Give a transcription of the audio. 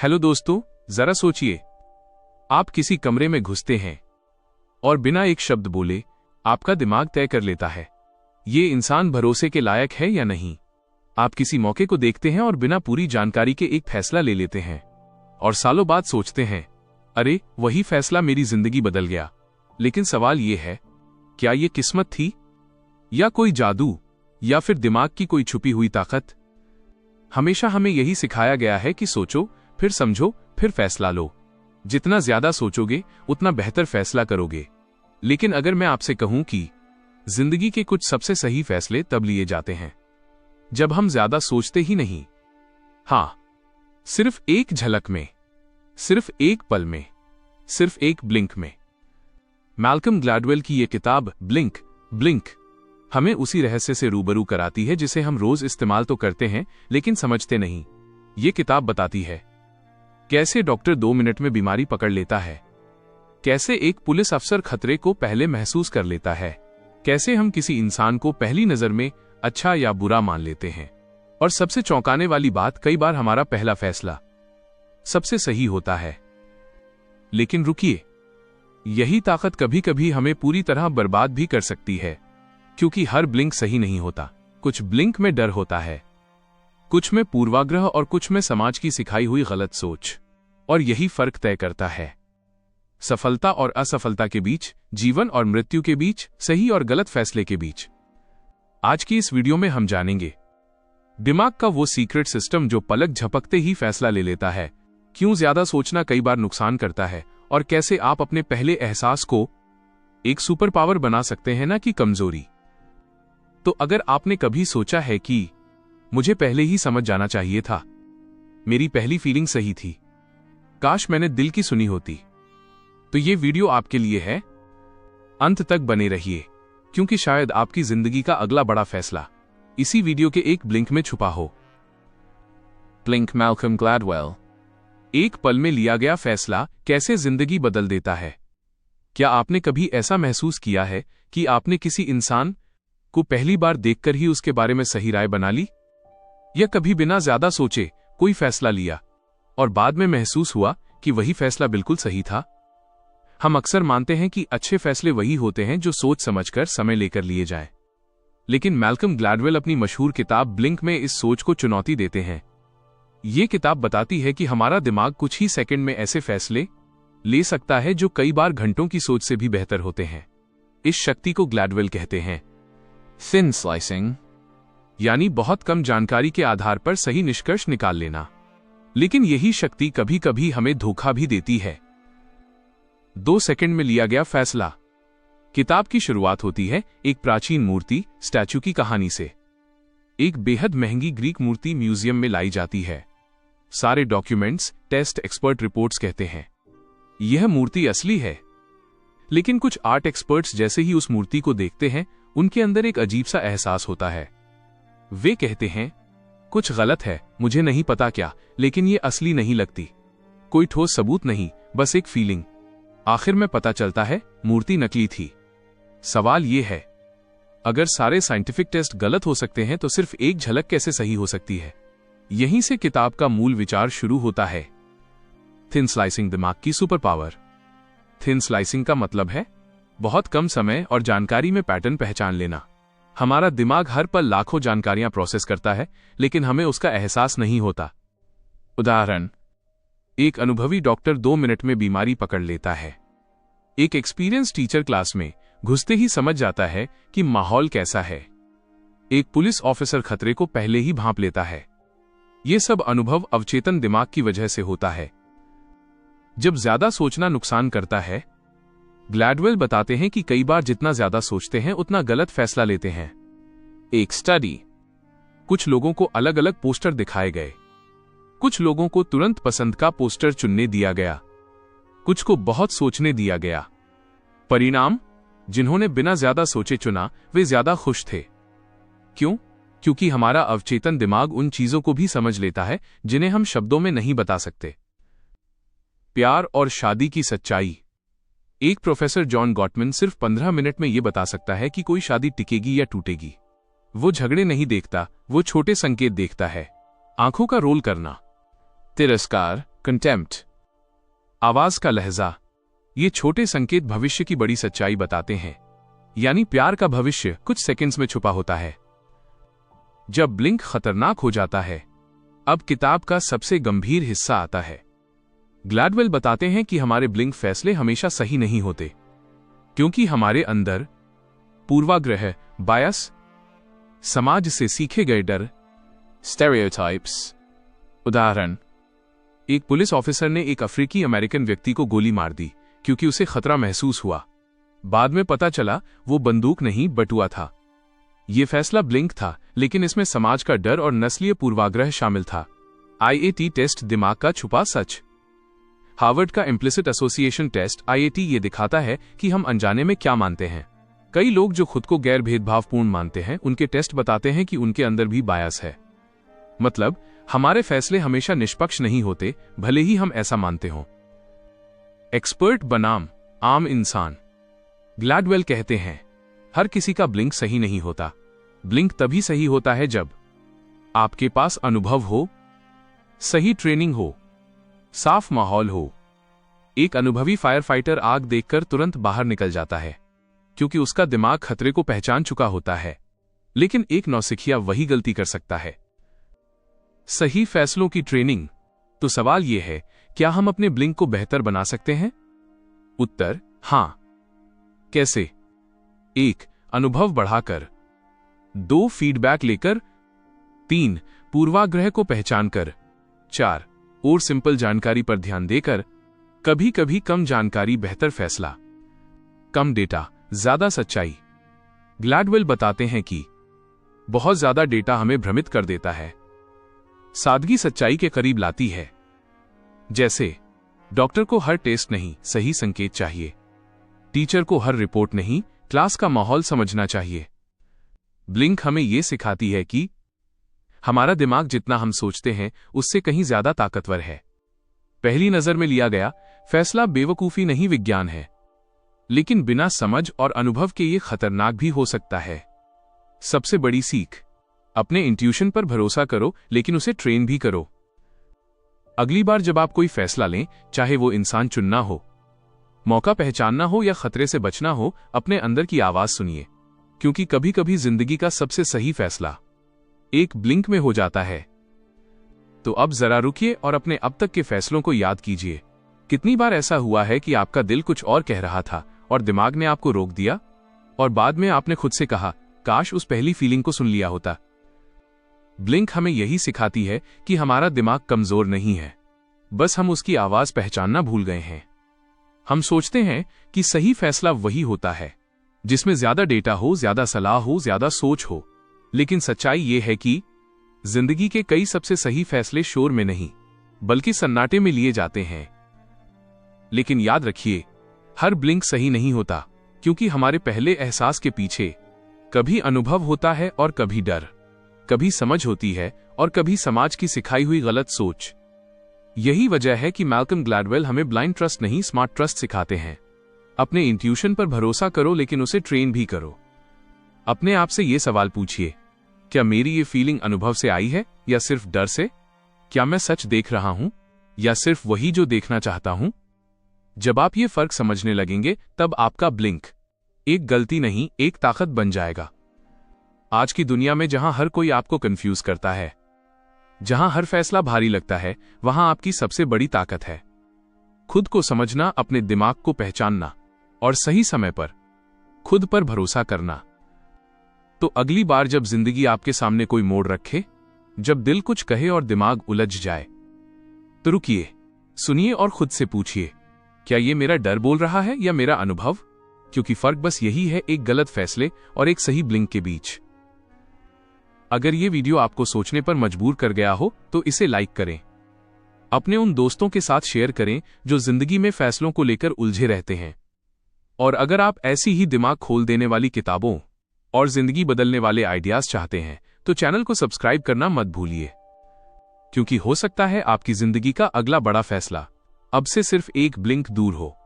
Hello दोस्तों, जरा सोचिए, आप किसी कमरे में घुसते हैं और बिना एक शब्द बोले आपका दिमाग तय कर लेता है ये इंसान भरोसे के लायक है या नहीं। आप किसी मौके को देखते हैं और बिना पूरी जानकारी के एक फैसला ले लेते हैं और सालों बाद सोचते हैं, अरे वही फैसला मेरी जिंदगी बदल गया। लेकिन सवाल यह है, क्या यह किस्मत थी या कोई जादू या फिर दिमाग की कोई छुपी हुई ताकत? हमेशा हमें यही सिखाया गया है कि सोचो, फिर समझो, फिर फैसला लो। जितना ज्यादा सोचोगे उतना बेहतर फैसला करोगे। लेकिन अगर मैं आपसे कहूं कि जिंदगी के कुछ सबसे सही फैसले तब लिए जाते हैं जब हम ज्यादा सोचते ही नहीं। हां, सिर्फ एक झलक में, सिर्फ एक पल में, सिर्फ एक ब्लिंक में। मैल्कम ग्लैडवेल की यह किताब ब्लिंक हमें उसी रहस्य से रूबरू कराती है जिसे हम रोज इस्तेमाल तो करते हैं लेकिन समझते नहीं। ये किताब बताती है कैसे डॉक्टर 2 मिनट में बीमारी पकड़ लेता है, कैसे एक पुलिस अफसर खतरे को पहले महसूस कर लेता है, कैसे हम किसी इंसान को पहली नजर में अच्छा या बुरा मान लेते हैं। और सबसे चौंकाने वाली बात, कई बार हमारा पहला फैसला सबसे सही होता है। लेकिन रुकिए, यही ताकत कभी कभी हमें पूरी तरह बर्बाद भी कर सकती है, क्योंकि हर ब्लिंक सही नहीं होता। कुछ ब्लिंक में डर होता है, कुछ में पूर्वाग्रह और कुछ में समाज की सिखाई हुई गलत सोच। और यही फर्क तय करता है सफलता और असफलता के बीच, जीवन और मृत्यु के बीच, सही और गलत फैसले के बीच। आज की इस वीडियो में हम जानेंगे दिमाग का वो सीक्रेट सिस्टम जो पलक झपकते ही फैसला ले लेता है, क्यों ज्यादा सोचना कई बार नुकसान करता है, और कैसे आप अपने पहले एहसास को एक सुपर पावर बना सकते हैं, ना कि कमजोरी। तो अगर आपने कभी सोचा है कि मुझे पहले ही समझ जाना चाहिए था, मेरी पहली फीलिंग सही थी, काश मैंने दिल की सुनी होती, तो ये वीडियो आपके लिए है। अंत तक बने रहिए, क्योंकि शायद आपकी जिंदगी का अगला बड़ा फैसला इसी वीडियो के एक ब्लिंक में छुपा हो। Blink, Malcolm Gladwell. एक पल में लिया गया फैसला कैसे जिंदगी बदल देता है। क्या आपने कभी ऐसा महसूस किया है कि आपने किसी इंसान को पहली बार देखकर ही उसके बारे में सही राय बना ली, या कभी बिना ज्यादा सोचे कोई फैसला लिया और बाद में महसूस हुआ कि वही फैसला बिल्कुल सही था? हम अक्सर मानते हैं कि अच्छे फैसले वही होते हैं जो सोच समझकर, समय लेकर लिए जाएं। लेकिन मैल्कम ग्लैडवेल अपनी मशहूर किताब ब्लिंक में इस सोच को चुनौती देते हैं। ये किताब बताती है कि हमारा दिमाग कुछ ही सेकंड में ऐसे फैसले ले सकता है जो कई बार घंटों की सोच से भी बेहतर होते हैं। इस शक्ति को ग्लैडवेल कहते हैं थिन स्लाइसिंग, यानी बहुत कम जानकारी के आधार पर सही निष्कर्ष निकाल लेना। लेकिन यही शक्ति कभी कभी हमें धोखा भी देती है। 2 सेकंड में लिया गया फैसला। किताब की शुरुआत होती है एक प्राचीन मूर्ति, स्टैचू की कहानी से। एक बेहद महंगी ग्रीक मूर्ति म्यूजियम में लाई जाती है। सारे डॉक्यूमेंट्स, टेस्ट, एक्सपर्ट रिपोर्ट्स कहते हैं यह मूर्ति असली है। लेकिन कुछ आर्ट एक्सपर्ट्स जैसे ही उस मूर्ति को देखते हैं, उनके अंदर एक अजीब सा एहसास होता है। वे कहते हैं, कुछ गलत है, मुझे नहीं पता क्या, लेकिन ये असली नहीं लगती। कोई ठोस सबूत नहीं, बस एक फीलिंग। आखिर में पता चलता है मूर्ति नकली थी। सवाल यह है, अगर सारे साइंटिफिक टेस्ट गलत हो सकते हैं तो सिर्फ एक झलक कैसे सही हो सकती है? यहीं से किताब का मूल विचार शुरू होता है। थिन स्लाइसिंग, दिमाग की सुपर पावर। थिन स्लाइसिंग का मतलब है बहुत कम समय और जानकारी में पैटर्न पहचान लेना। हमारा दिमाग हर पल लाखों जानकारियां प्रोसेस करता है, लेकिन हमें उसका एहसास नहीं होता। उदाहरण, एक अनुभवी डॉक्टर 2 मिनट में बीमारी पकड़ लेता है। एक एक्सपीरियंस टीचर क्लास में घुसते ही समझ जाता है कि माहौल कैसा है। एक पुलिस ऑफिसर खतरे को पहले ही भांप लेता है। यह सब अनुभव अवचेतन दिमाग की वजह से होता है। जब ज्यादा सोचना नुकसान करता है, ग्लैडवेल बताते हैं कि कई बार जितना ज्यादा सोचते हैं उतना गलत फैसला लेते हैं। एक स्टडी, कुछ लोगों को अलग अलग पोस्टर दिखाए गए। कुछ लोगों को तुरंत पसंद का पोस्टर चुनने दिया गया, कुछ को बहुत सोचने दिया गया। परिणाम, जिन्होंने बिना ज्यादा सोचे चुना वे ज्यादा खुश थे। क्यों? क्योंकि हमारा अवचेतन दिमाग उन चीजों को भी समझ लेता है जिन्हें हम शब्दों में नहीं बता सकते। प्यार और शादी की सच्चाई। एक प्रोफेसर जॉन गॉटमैन सिर्फ 15 मिनट में यह बता सकता है कि कोई शादी टिकेगी या टूटेगी। वो झगड़े नहीं देखता, वो छोटे संकेत देखता है। आंखों का रोल करना, तिरस्कार, कंटेम्प्ट, आवाज का लहजा, ये छोटे संकेत भविष्य की बड़ी सच्चाई बताते हैं। यानी प्यार का भविष्य कुछ सेकंड्स में छुपा होता है। जब ब्लिंक खतरनाक हो जाता है, अब किताब का सबसे गंभीर हिस्सा आता है। ग्लैडवेल बताते हैं कि हमारे ब्लिंक फैसले हमेशा सही नहीं होते, क्योंकि हमारे अंदर पूर्वाग्रह, बायस, समाज से सीखे गए डर, स्टेरियोटाइप्स। उदाहरण, एक पुलिस ऑफिसर ने एक अफ्रीकी अमेरिकन व्यक्ति को गोली मार दी क्योंकि उसे खतरा महसूस हुआ। बाद में पता चला वो बंदूक नहीं बटुआ था। यह फैसला ब्लिंक था, लेकिन इसमें समाज का डर और नस्लीय पूर्वाग्रह शामिल था। IAT टेस्ट, दिमाग का छुपा सच। हार्वर्ड का इम्प्लिसिट एसोसिएशन टेस्ट IAT ये दिखाता है कि हम अनजाने में क्या मानते हैं। कई लोग जो खुद को गैर भेदभावपूर्ण मानते हैं, उनके टेस्ट बताते हैं कि उनके अंदर भी बायस है। मतलब हमारे फैसले हमेशा निष्पक्ष नहीं होते, भले ही हम ऐसा मानते हों। एक्सपर्ट बनाम आम इंसान। ग्लैडवेल कहते हैं, हर किसी का ब्लिंक सही नहीं होता। ब्लिंक तभी सही होता है जब आपके पास अनुभव हो, सही ट्रेनिंग हो, साफ माहौल हो। एक अनुभवी फायर फाइटर आग देखकर तुरंत बाहर निकल जाता है, क्योंकि उसका दिमाग खतरे को पहचान चुका होता है। लेकिन एक नौसिखिया वही गलती कर सकता है। सही फैसलों की ट्रेनिंग। तो सवाल यह है, क्या हम अपने ब्लिंक को बेहतर बना सकते हैं? उत्तर, हां। कैसे? 1. अनुभव बढ़ाकर। 2. फीडबैक लेकर। 3. पूर्वाग्रह को पहचान कर। 4. और सिंपल जानकारी पर ध्यान देकर। कभी कभी कम जानकारी बेहतर फैसला। कम डेटा, ज्यादा सच्चाई। ग्लैडवेल बताते हैं कि बहुत ज्यादा डेटा हमें भ्रमित कर देता है, सादगी सच्चाई के करीब लाती है। जैसे डॉक्टर को हर टेस्ट नहीं, सही संकेत चाहिए। टीचर को हर रिपोर्ट नहीं, क्लास का माहौल समझना चाहिए। ब्लिंक हमें यह सिखाती है कि हमारा दिमाग जितना हम सोचते हैं उससे कहीं ज्यादा ताकतवर है। पहली नजर में लिया गया फैसला बेवकूफी नहीं, विज्ञान है। लेकिन बिना समझ और अनुभव के ये खतरनाक भी हो सकता है। सबसे बड़ी सीख, अपने इंट्यूशन पर भरोसा करो, लेकिन उसे ट्रेन भी करो। अगली बार जब आप कोई फैसला लें, चाहे वो इंसान चुनना हो, मौका पहचानना हो या खतरे से बचना हो, अपने अंदर की आवाज सुनिए, क्योंकि कभी कभी जिंदगी का सबसे सही फैसला एक ब्लिंक में हो जाता है। तो अब जरा रुकिए और अपने अब तक के फैसलों को याद कीजिए। कितनी बार ऐसा हुआ है कि आपका दिल कुछ और कह रहा था और दिमाग ने आपको रोक दिया, और बाद में आपने खुद से कहा, काश उस पहली फीलिंग को सुन लिया होता। ब्लिंक हमें यही सिखाती है कि हमारा दिमाग कमजोर नहीं है, बस हम उसकी आवाज पहचानना भूल गए हैं। हम सोचते हैं कि सही फैसला वही होता है जिसमें ज्यादा डेटा हो, ज्यादा सलाह हो, ज्यादा सोच हो। लेकिन सच्चाई यह है कि जिंदगी के कई सबसे सही फैसले शोर में नहीं, बल्कि सन्नाटे में लिए जाते हैं। लेकिन याद रखिए, हर ब्लिंक सही नहीं होता, क्योंकि हमारे पहले एहसास के पीछे कभी अनुभव होता है और कभी डर, कभी समझ होती है और कभी समाज की सिखाई हुई गलत सोच। यही वजह है कि मैल्कम ग्लैडवेल हमें ब्लाइंड ट्रस्ट नहीं, स्मार्ट ट्रस्ट सिखाते हैं। अपने इंट्यूशन पर भरोसा करो, लेकिन उसे ट्रेन भी करो। अपने आप से यह सवाल पूछिए, क्या मेरी ये फीलिंग अनुभव से आई है या सिर्फ डर से? क्या मैं सच देख रहा हूं या सिर्फ वही जो देखना चाहता हूं? जब आप ये फर्क समझने लगेंगे, तब आपका ब्लिंक एक गलती नहीं, एक ताकत बन जाएगा। आज की दुनिया में जहां हर कोई आपको कंफ्यूज करता है, जहां हर फैसला भारी लगता है, वहां आपकी सबसे बड़ी ताकत है खुद को समझना, अपने दिमाग को पहचानना और सही समय पर खुद पर भरोसा करना। तो अगली बार जब जिंदगी आपके सामने कोई मोड़ रखे, जब दिल कुछ कहे और दिमाग उलझ जाए, तो रुकिए, सुनिए और खुद से पूछिए, क्या ये मेरा डर बोल रहा है या मेरा अनुभव? क्योंकि फर्क बस यही है, एक गलत फैसले और एक सही ब्लिंक के बीच। अगर ये वीडियो आपको सोचने पर मजबूर कर गया हो तो इसे लाइक करें, अपने उन दोस्तों के साथ शेयर करें जो जिंदगी में फैसलों को लेकर उलझे रहते हैं। और अगर आप ऐसी ही दिमाग खोल देने वाली किताबों और जिंदगी बदलने वाले आइडियाज चाहते हैं, तो चैनल को सब्सक्राइब करना मत भूलिए, क्योंकि हो सकता है आपकी जिंदगी का अगला बड़ा फैसला अब से सिर्फ एक ब्लिंक दूर हो।